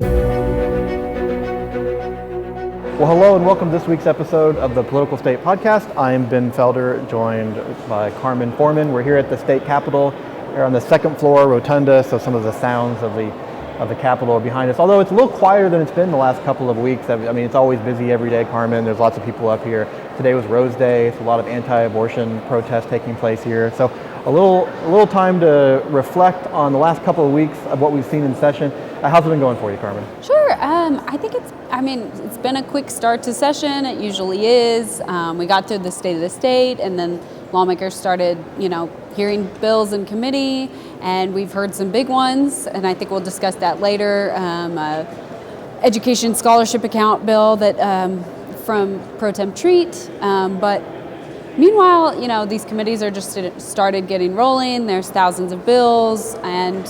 Well, hello and welcome to this week's episode of the Political State Podcast. I'm Ben Felder, joined by Carmen, Forman. We're here at the state capitol. We're on the second floor rotunda, so some of the sounds of the Capitol are behind us. Although it's a little quieter than it's been the last couple of weeks. I mean, it's always busy every day, Carmen. There's lots of people up here. Today was Rose Day, so a lot of anti-abortion protests taking place here. So a little time to reflect on the last couple of weeks of what we've seen in session. How's it been going for you, Carmen? Sure. I think it's been a quick start to session. It usually is. We got through the State of the State, and then lawmakers started, hearing bills in committee, and we've heard some big ones, and I think we'll discuss that later. Education scholarship account bill that from Pro Tem Treat, but meanwhile, these committees are just started getting rolling. There's thousands of bills, and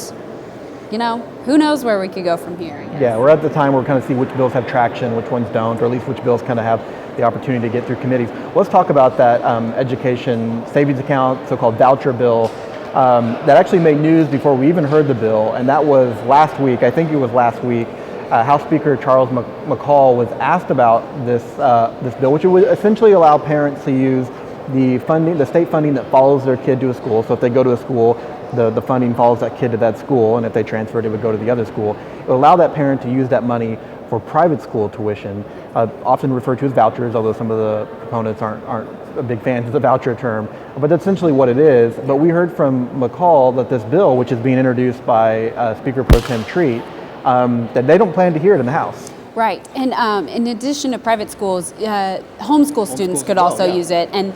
who knows where we could go from here. Yeah, we're at the time where we're kind of see which bills have traction, which ones don't, or at least which bills kind of have the opportunity to get through committees. Let's talk about that education savings account, so-called voucher bill, that actually made news before we even heard the bill, and that was last week. I think it was last week. House Speaker Charles McCall was asked about this bill, which would essentially allow parents to use the state funding that follows their kid to a school. So if they go to a school, the funding follows that kid to that school, and if they transferred, it would go to the other school. It would allow that parent to use that money for private school tuition, often referred to as vouchers, although some of the proponents aren't big fans of the voucher term, but that's essentially what it is. But we heard from McCall that this bill, which is being introduced by Speaker Pro Tem Treat, that they don't plan to hear it in the House. Right, and in addition to private schools, homeschool students could also use it, and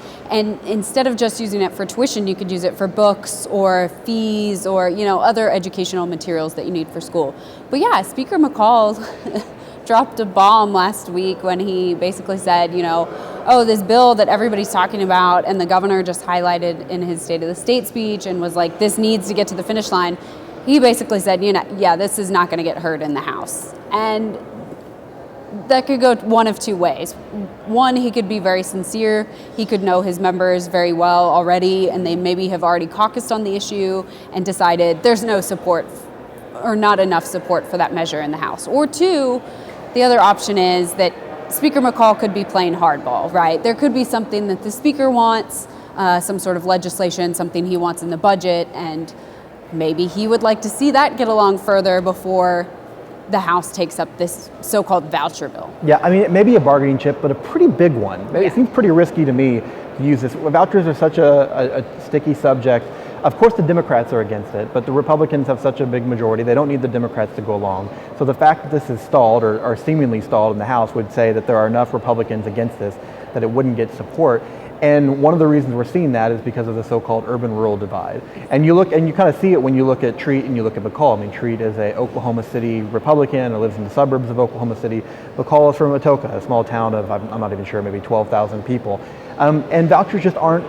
instead of just using it for tuition, you could use it for books or fees or other educational materials that you need for school. But yeah, Speaker McCall dropped a bomb last week when he basically said, this bill that everybody's talking about and the governor just highlighted in his State of the State speech and was like, this needs to get to the finish line. He basically said, this is not going to get heard in the House. And that could go one of two ways. One, he could be very sincere. He could know his members very well already, and they maybe have already caucused on the issue and decided there's no support or not enough support for that measure in the House. Or two, the other option is that Speaker McCall could be playing hardball, right? There could be something that the Speaker wants, some sort of legislation, something he wants in the budget, and maybe he would like to see that get along further before the House takes up this so-called voucher bill. Yeah, I mean, it may be a bargaining chip, but a pretty big one. It seems pretty risky to me to use this. Vouchers are such a sticky subject. Of course, the Democrats are against it, but the Republicans have such a big majority, they don't need the Democrats to go along. So the fact that this is stalled or seemingly stalled in the House would say that there are enough Republicans against this that it wouldn't get support. And one of the reasons we're seeing that is because of the so-called urban-rural divide. And you kind of see it when you look at Treat and you look at McCall. I mean, Treat is a Oklahoma City Republican who lives in the suburbs of Oklahoma City. McCall is from Atoka, a small town of, I'm not even sure, maybe 12,000 people. And vouchers just aren't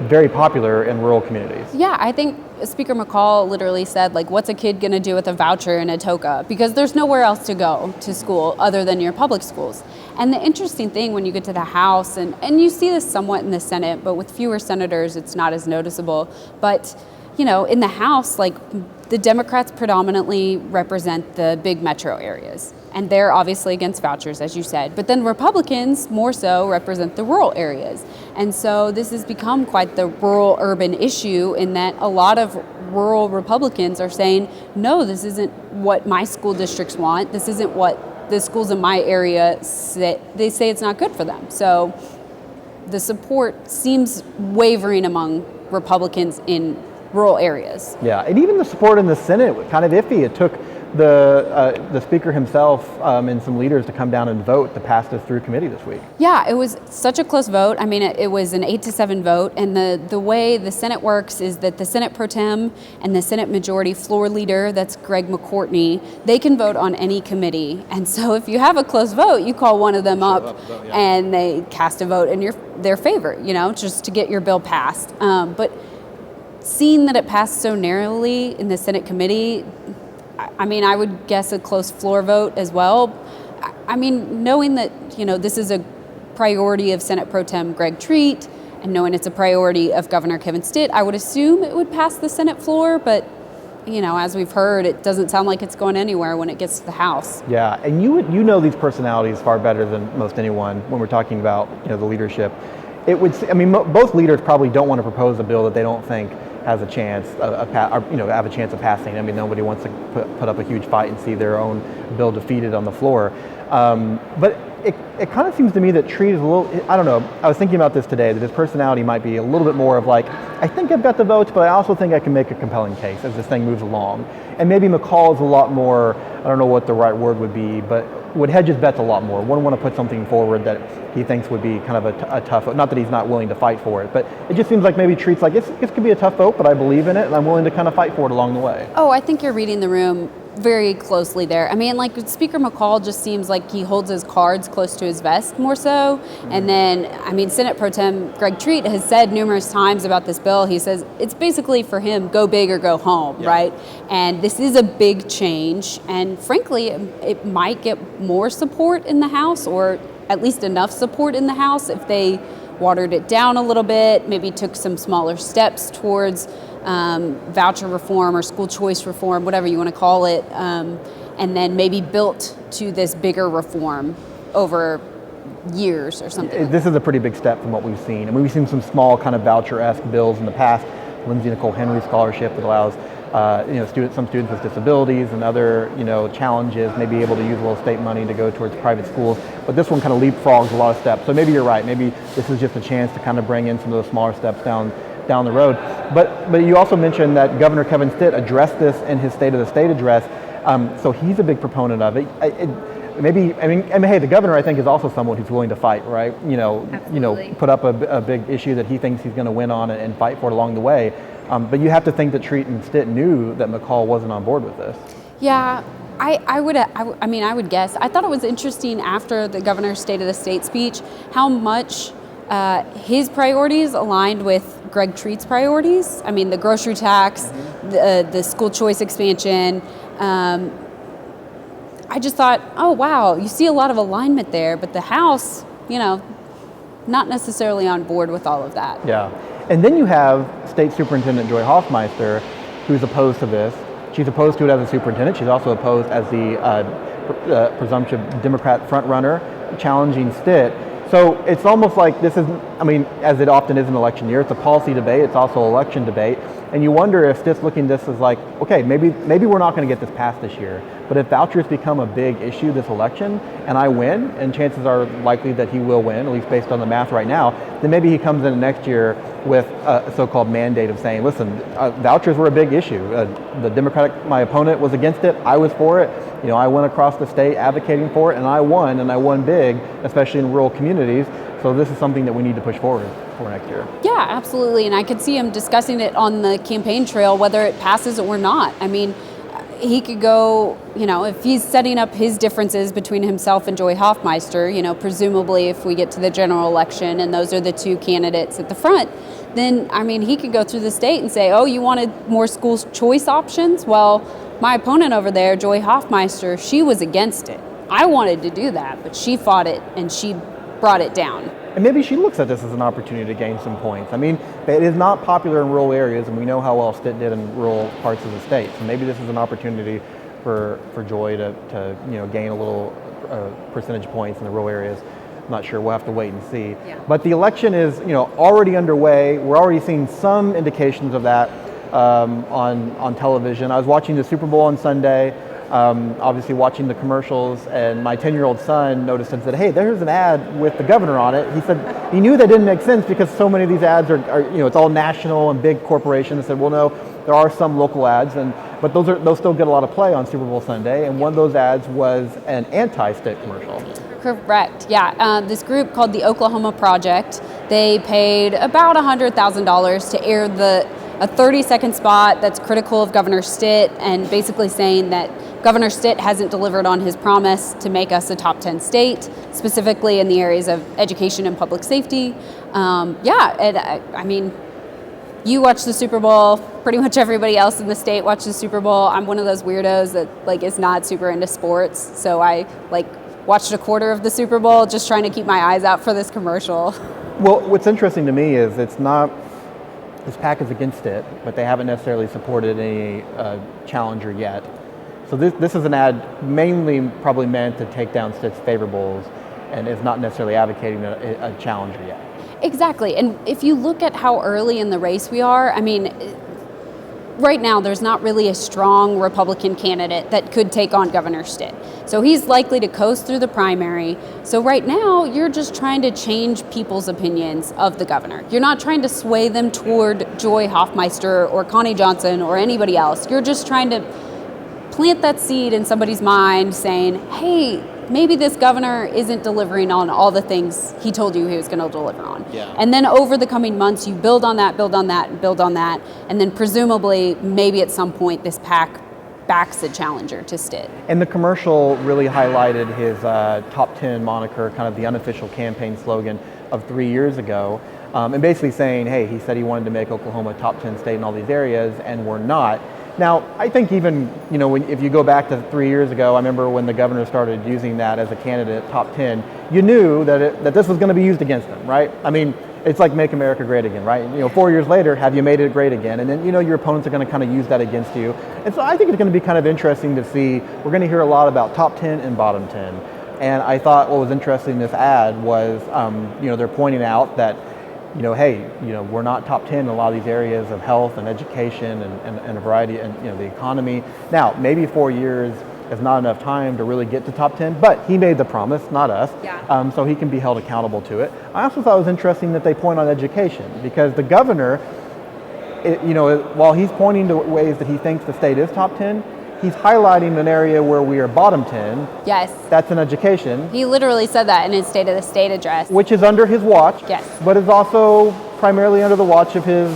very popular in rural communities. Yeah, I think Speaker McCall literally said, what's a kid going to do with a voucher in Atoka? Because there's nowhere else to go to school other than your public schools. And the interesting thing when you get to the House, and you see this somewhat in the Senate, but with fewer senators, it's not as noticeable. But, in the House, the Democrats predominantly represent the big metro areas. And they're obviously against vouchers, as you said. But then Republicans more so represent the rural areas. And so this has become quite the rural-urban issue in that a lot of rural Republicans are saying, no, this isn't what my school districts want. This isn't what the schools in my area say. They say it's not good for them. So the support seems wavering among Republicans in rural areas. Yeah, and even the support in the Senate was kind of iffy. It took the Speaker himself and some leaders to come down and vote to pass this through committee this week. Yeah, it was such a close vote. I mean, it was an 8-7 vote, and the way the Senate works is that the Senate Pro Tem and the Senate Majority Floor Leader, that's Greg McCourtney, they can vote on any committee. And so if you have a close vote, you call one of them up and they cast a vote in their favor, just to get your bill passed. But seeing that it passed so narrowly in the Senate committee, I mean, I would guess a close floor vote as well. I mean, knowing that, this is a priority of Senate Pro Tem Greg Treat, and knowing it's a priority of Governor Kevin Stitt, I would assume it would pass the Senate floor, but as we've heard, it doesn't sound like it's going anywhere when it gets to the House. Yeah, and you know these personalities far better than most anyone when we're talking about the leadership. It would, both leaders probably don't want to propose a bill that they don't think has a chance have a chance of passing. Nobody wants to put up a huge fight and see their own bill defeated on the floor. But it kind of seems to me that Treat is a little, I don't know, I was thinking about this today, that his personality might be a little bit more of like, I think I've got the votes, but I also think I can make a compelling case as this thing moves along. And maybe McCall is a lot more, I don't know what the right word would be, but would hedge his bets a lot more. Wouldn't want to put something forward that he thinks would be kind of a tough vote. Not that he's not willing to fight for it, but it just seems like maybe Treat's like, this could be a tough vote, but I believe in it, and I'm willing to kind of fight for it along the way. Oh, I think you're reading the room very closely there. Speaker McCall just seems like he holds his cards close to his vest more so. Mm-hmm. And then, Senate Pro Tem Greg Treat has said numerous times about this bill, he says it's basically for him, go big or go home, right? And this is a big change. And frankly, it might get more support in the House, or at least enough support in the House if they watered it down a little bit, maybe took some smaller steps towards voucher reform or school choice reform, whatever you want to call it, and then maybe built to this bigger reform over years or something. This is a pretty big step from what we've seen. We've seen some small kind of voucher-esque bills in the past. Lindsay Nicole Henry scholarship that allows some students with disabilities and other challenges may be able to use a little state money to go towards private schools. But this one kind of leapfrogs a lot of steps. So maybe you're right. Maybe this is just a chance to kind of bring in some of those smaller steps down the road. But you also mentioned that Governor Kevin Stitt addressed this in his State of the State address. So he's a big proponent of it. Hey, the governor, I think, is also someone who's willing to fight, right? Put up a big issue that he thinks he's going to win on and fight for it along the way. But you have to think that Treat and Stitt knew that McCall wasn't on board with this. Yeah, I would guess. I thought it was interesting after the governor's State of the State speech how much his priorities aligned with Greg Treat's priorities. The grocery tax, the school choice expansion. I just thought, oh wow, you see a lot of alignment there, but the House, not necessarily on board with all of that. Yeah, and then you have State Superintendent Joy Hoffmeister, who's opposed to this. She's opposed to it as a superintendent. She's also opposed as the presumptive Democrat frontrunner, challenging Stitt. So it's almost like this is, as it often is in election year, it's a policy debate, it's also an election debate, and you wonder if Stitt's looking at this as like, okay, maybe we're not going to get this passed this year, but if vouchers become a big issue this election, and I win, and chances are likely that he will win, at least based on the math right now, then maybe he comes in next year with a so-called mandate of saying, listen, vouchers were a big issue. My opponent was against it, I was for it. I went across the state advocating for it, and I won big, especially in rural communities. So this is something that we need to push forward for next year. Yeah, absolutely. And I could see him discussing it on the campaign trail, whether it passes or not. He could go, if he's setting up his differences between himself and Joy Hoffmeister, presumably if we get to the general election and those are the two candidates at the front, then, he could go through the state and say, oh, you wanted more school choice options? Well, my opponent over there, Joy Hoffmeister, she was against it. I wanted to do that, but she fought it and she brought it down. And maybe she looks at this as an opportunity to gain some points. It is not popular in rural areas, and we know how well Stitt did in rural parts of the state. So maybe this is an opportunity for Joy to gain a little percentage points in the rural areas. I'm not sure. We'll have to wait and see. Yeah. But the election is already underway. We're already seeing some indications of that on television. I was watching the Super Bowl on Sunday. Obviously watching the commercials, and my 10-year-old son noticed and said, hey, there's an ad with the governor on it. He said he knew that didn't make sense because so many of these ads are it's all national and big corporations. I said, well, no, there are some local ads, but those still get a lot of play on Super Bowl Sunday, and one of those ads was an anti-Stitt commercial. Correct, yeah. This group called the Oklahoma Project, they paid about $100,000 to air a 30-second spot that's critical of Governor Stitt and basically saying that Governor Stitt hasn't delivered on his promise to make us a top 10 state, specifically in the areas of education and public safety. You watch the Super Bowl, pretty much everybody else in the state watched the Super Bowl. I'm one of those weirdos that is not super into sports, so I watched a quarter of the Super Bowl just trying to keep my eyes out for this commercial. Well, what's interesting to me is it's not His PAC is against it, but they haven't necessarily supported any challenger yet. So this is an ad mainly probably meant to take down Stitt's favorables and is not necessarily advocating a challenger yet. Exactly. And if you look at how early in the race we are, I mean, right now there's not really a strong Republican candidate that could take on Governor Stitt. So he's likely to coast through the primary. So right now you're just trying to change people's opinions of the governor. You're not trying to sway them toward Joy Hoffmeister or Connie Johnson or anybody else. You're just trying to plant that seed in somebody's mind saying, hey, maybe this governor isn't delivering on all the things he told you he was going to deliver on. Yeah. And then over the coming months, you build on that, build on that, and build on that. And then presumably, maybe at some point, this PAC backs a challenger to Stitt. And the commercial really highlighted his top 10 moniker, kind of the unofficial campaign slogan of 3 years ago. And basically saying, hey, he said he wanted to make Oklahoma a top 10 state in all these areas, and we're not. Now, I think even, if you go back to 3 years ago, I remember when the governor started using that as a candidate, top 10, you knew that this was going to be used against him, right? I mean, it's like Make America Great Again, right? 4 years later, have you made it great again? And then, your opponents are going to kind of use that against you. And so I think it's going to be kind of interesting to see. We're going to hear a lot about top 10 and bottom 10. And I thought what was interesting in this ad was, they're pointing out that, hey, we're not top 10 in a lot of these areas of health and education and a variety, and the economy. Now, maybe 4 years is not enough time to really get to top 10, but he made the promise, not us. Yeah. So he can be held accountable to it. I also thought it was interesting that they point on education, because the governor, while he's pointing to ways that he thinks the state is top 10, he's highlighting an area where we are bottom 10. Yes. That's in education. He literally said that in his State of the State address. Which is under his watch. Yes. But is also primarily under the watch of his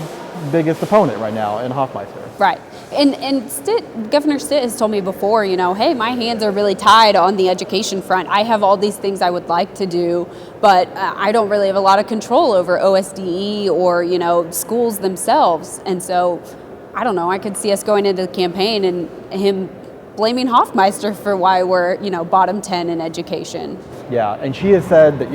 biggest opponent right now in Hoffmeister. Right. And Stitt, Governor Stitt has told me before, hey, my hands are really tied on the education front. I have all these things I would like to do, but I don't really have a lot of control over OSDE or, schools themselves. And so, I don't know, I could see us going into the campaign and him blaming Hoffmeister for why we're, bottom 10 in education. Yeah, and she has said that,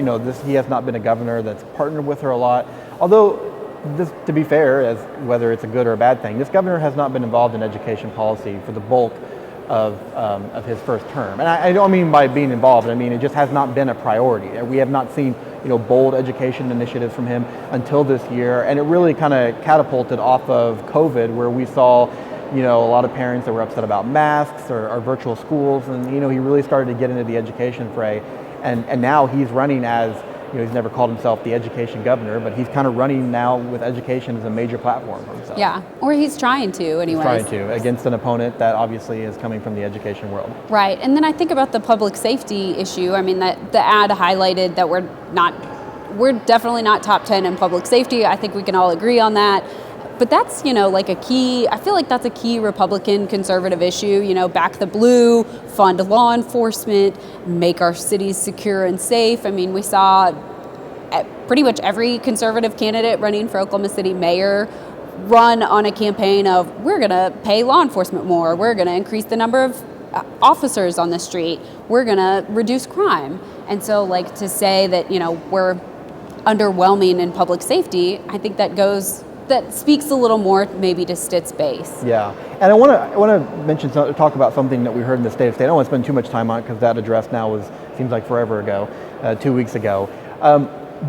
he has not been a governor that's partnered with her a lot. Although, this, to be fair, as whether it's a good or a bad thing, this governor has not been involved in education policy for the bulk of his first term. And I don't mean by being involved, I mean it just has not been a priority. We have not seen, bold education initiatives from him until this year, and it really kind of catapulted off of COVID, where we saw, a lot of parents that were upset about masks or virtual schools, and he really started to get into the education fray, and now he's running as, he's never called himself the education governor, but he's kind of running now with education as a major platform for himself. Yeah, or he's trying to anyways. He's trying to, against an opponent that obviously is coming from the education world. Right, and then I think about the public safety issue. I mean, that the ad highlighted that we're definitely not top 10 in public safety. I think we can all agree on that. But that's, I feel like that's a key Republican conservative issue, back the blue, fund law enforcement, make our cities secure and safe. I mean, we saw pretty much every conservative candidate running for Oklahoma City mayor run on a campaign of, we're going to pay law enforcement more, we're going to increase the number of officers on the street, we're going to reduce crime. And so, to say that, we're underwhelming in public safety, I think that speaks a little more maybe to Stitt's base. Yeah, and I want to talk about something that we heard in the State of State. I don't want to spend too much time on it because that address now seems like forever ago, 2 weeks ago.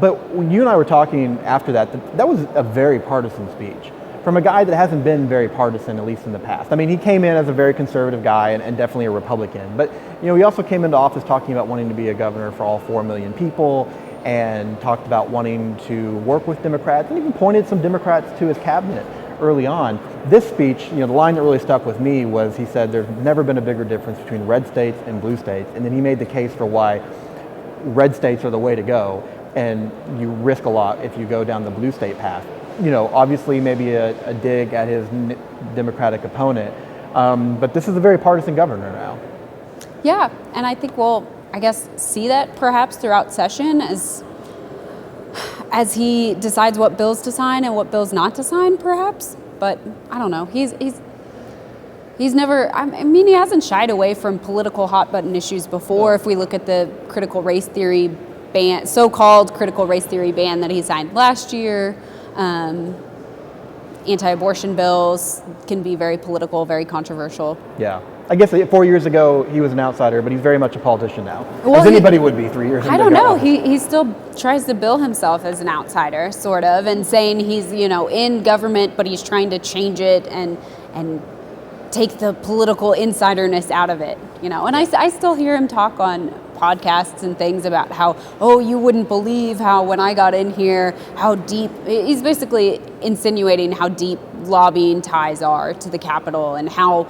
But when you and I were talking after that was a very partisan speech from a guy that hasn't been very partisan, at least in the past. I mean, he came in as a very conservative guy and definitely a Republican, but he also came into office talking about wanting to be a governor for all 4 million people, and talked about wanting to work with Democrats, and even pointed some Democrats to his cabinet early on. This speech, the line that really stuck with me was he said there's never been a bigger difference between red states and blue states, and then he made the case for why red states are the way to go, and you risk a lot if you go down the blue state path. Obviously maybe a dig at his Democratic opponent, but this is a very partisan governor now. Yeah, and I think I guess see that perhaps throughout session as he decides what bills to sign and what bills not to sign, perhaps. But I don't know. He's never. I mean, he hasn't shied away from political hot button issues before. If we look at the critical race theory ban, so-called critical race theory ban that he signed last year. Anti-abortion bills can be very political, very controversial. Yeah. I guess 4 years ago he was an outsider, but he's very much a politician now. Well, as anybody would be 3 years ago. I don't know. He still tries to bill himself as an outsider, sort of, and saying he's, in government, but he's trying to change it and take the political insiderness out of it, And I still hear him talk on podcasts and things about how, you wouldn't believe how when I got in here, how deep, he's basically insinuating how deep lobbying ties are to the Capitol and how,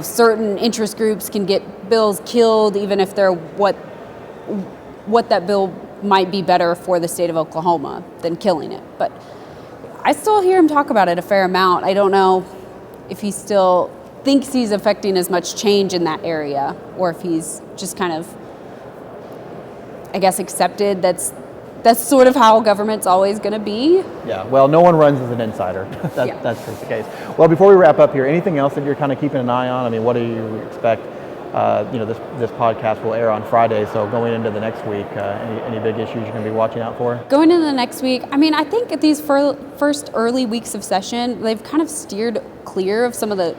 certain interest groups can get bills killed even if they're what that bill might be better for the state of Oklahoma than killing it. But I still hear him talk about it a fair amount. I don't know if he still thinks he's affecting as much change in that area or if he's just kind of, I guess, accepted that's sort of how government's always going to be. Yeah, well, no one runs as an insider. That's the case. Well, before we wrap up here, anything else that you're kind of keeping an eye on? I mean, what do you expect? This podcast will air on Friday, so going into the next week, any big issues you're going to be watching out for? Going into the next week, I think at these first early weeks of session, they've kind of steered clear of some of the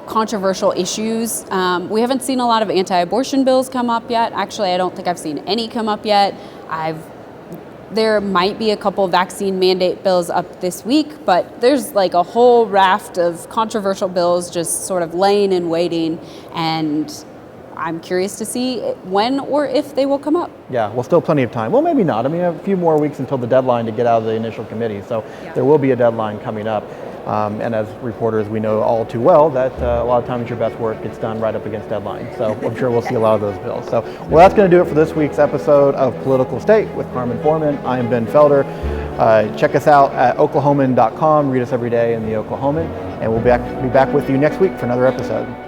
controversial issues. We haven't seen a lot of anti-abortion bills come up yet. Actually, I don't think I've seen any come up yet. There might be a couple vaccine mandate bills up this week, but there's like a whole raft of controversial bills just sort of laying and waiting, and I'm curious to see when or if they will come up. Yeah, well, still plenty of time. Well, maybe not. A few more weeks until the deadline to get out of the initial committee, so there will be a deadline coming up. And as reporters, we know all too well that a lot of times your best work gets done right up against deadlines. So I'm sure we'll see a lot of those bills. So, well, that's going to do it for this week's episode of Political State with Carmen Forman. I am Ben Felder. Check us out at Oklahoman.com. Read us every day in the Oklahoman. And we'll be back with you next week for another episode.